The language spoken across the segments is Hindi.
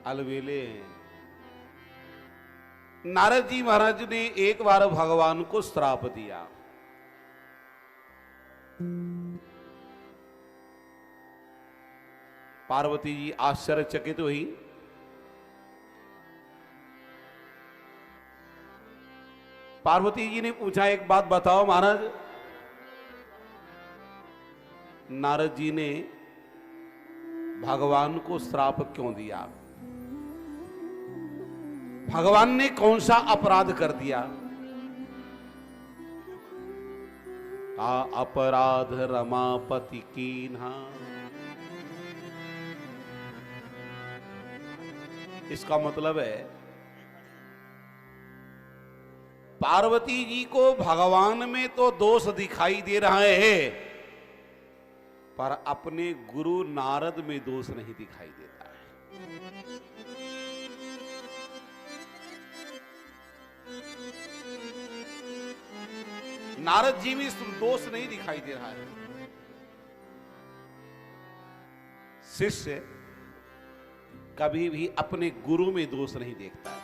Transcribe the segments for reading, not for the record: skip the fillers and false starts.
अलबेले हैं। नारद जी महाराज ने एक बार भगवान को श्राप दिया। पार्वती जी आश्चर्यचकित हुई। पार्वती जी ने पूछा, एक बात बताओ महाराज। नारद जी ने भगवान को श्राप क्यों दिया? भगवान ने कौन सा अपराध कर दिया? अपराध रमापति कीन्हा। इसका मतलब है पार्वती जी को भगवान में तो दोष दिखाई दे रहा है, पर अपने गुरु नारद में दोष नहीं दिखाई देता है। नारद जी में दोष नहीं दिखाई दे रहा है। शिष्य कभी भी अपने गुरु में दोष नहीं देखता है।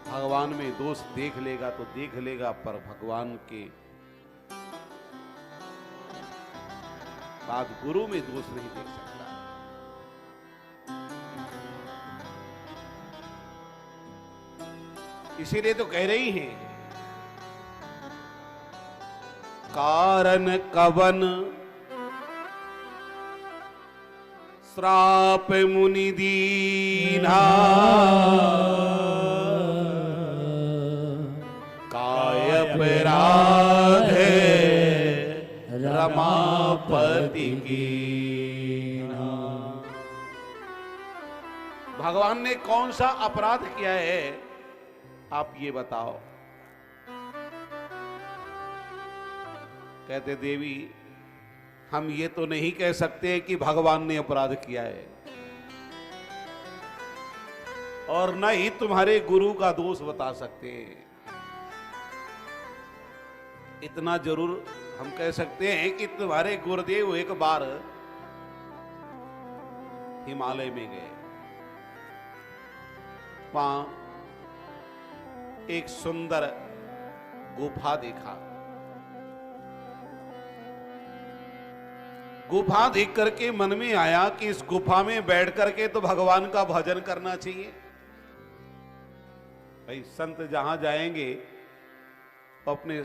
भगवान में दोष देख लेगा तो देख लेगा, पर भगवान के बाद गुरु में दोष नहीं देख सकता। इसीलिए तो कह रही है, कारण कवन श्राप मुनि दीना, काय अपराधे रमापति कीन्हा। भगवान ने कौन सा अपराध किया है, आप ये बताओ। कहते देवी, हम ये तो नहीं कह सकते कि भगवान ने अपराध किया है, और न ही तुम्हारे गुरु का दोष बता सकते। इतना जरूर हम कह सकते हैं कि तुम्हारे गुरुदेव एक बार हिमालय में गए। वहां एक सुंदर गुफा देखा। गुफा देख करके मन में आया कि इस गुफा में बैठ करके तो भगवान का भजन करना चाहिए। भाई संत जहां जाएंगे तो अपने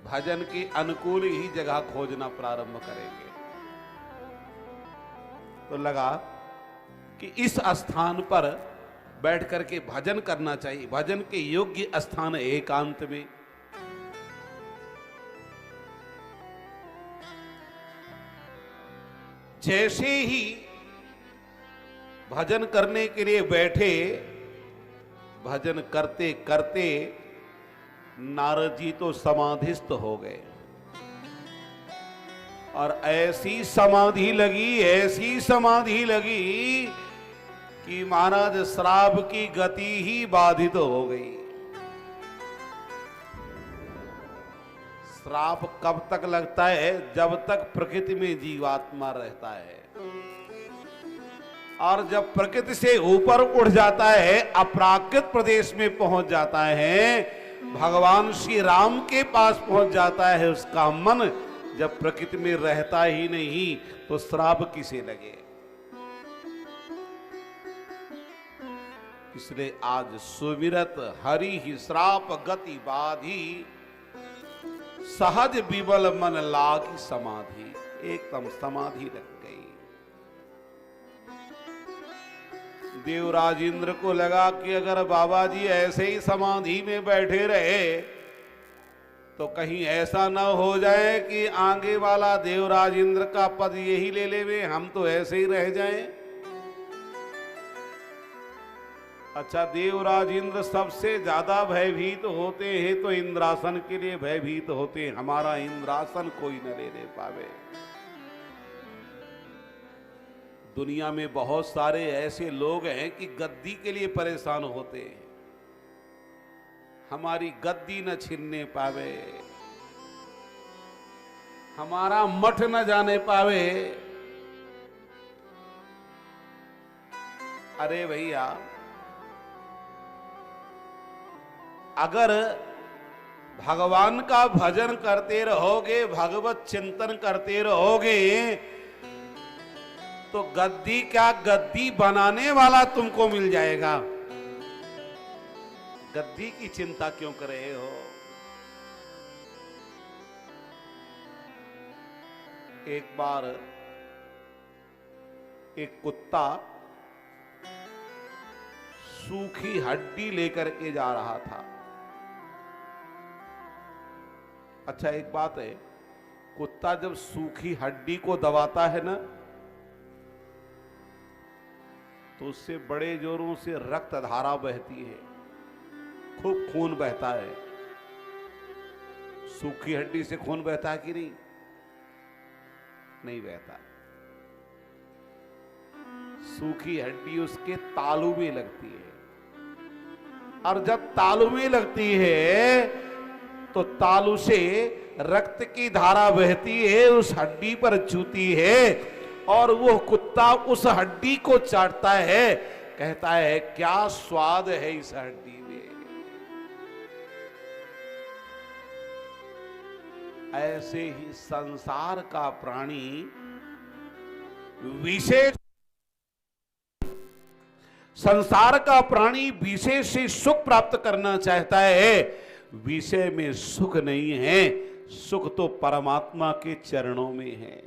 भजन के अनुकूल ही जगह खोजना प्रारंभ करेंगे। तो लगा कि इस स्थान पर बैठ करके भजन करना चाहिए। भजन के योग्य स्थान एकांत में। जैसे ही भजन करने के लिए बैठे, भजन करते करते नारद जी तो समाधिस्थ हो गए। और ऐसी समाधि लगी, ऐसी समाधि लगी कि महाराज श्राप की गति ही बाधित हो गई। श्राप कब तक लगता है? जब तक प्रकृति में जीवात्मा रहता है, और जब प्रकृति से ऊपर उठ जाता है, अपराकृत प्रदेश में पहुंच जाता है, भगवान श्री राम के पास पहुंच जाता है, उसका मन जब प्रकृति में रहता ही नहीं तो श्राप किसे लगे। इसलिए आज सुमिरत हरि ही श्राप गति बाधी, सहज विबल मन लागी समाधि। एकदम समाधि लग गई। देवराज इंद्र को लगा कि अगर बाबा जी ऐसे ही समाधि में बैठे रहे तो कहीं ऐसा न हो जाए कि आगे वाला देवराज इंद्र का पद यही ले लेवे, हम तो ऐसे ही रह जाएं। अच्छा, देवराज इंद्र सबसे ज्यादा भयभीत होते हैं तो इंद्रासन के लिए भयभीत होते हैं। हमारा इंद्रासन कोई न ले पावे। दुनिया में बहुत सारे ऐसे लोग हैं कि गद्दी के लिए परेशान होते हैं, हमारी गद्दी न छीनने पावे, हमारा मठ न जाने पावे, अरे भैया, अगर भगवान का भजन करते रहोगे, भगवत चिंतन करते रहोगे, तो गद्दी क्या, गद्दी बनाने वाला तुमको मिल जाएगा। गद्दी की चिंता क्यों कर रहे हो? एक बार एक कुत्ता सूखी हड्डी लेकर के जा रहा था। अच्छा, एक बात है, कुत्ता जब सूखी हड्डी को दबाता है ना, तो उससे बड़े जोरों से रक्त धारा बहती है, खूब खून बहता है। सूखी हड्डी से खून बहता है कि नहीं? नहीं बहता। सूखी हड्डी उसके तालू में लगती है, और जब तालू में लगती है तो तालू से रक्त की धारा बहती है, उस हड्डी पर चूती है, और वो कुत्ता उस हड्डी को चाटता है, कहता है क्या स्वाद है इस हड्डी में। ऐसे ही संसार का प्राणी विशेष, संसार का प्राणी विशेष से सुख प्राप्त करना चाहता है, विषय में सुख नहीं है, सुख तो परमात्मा के चरणों में है।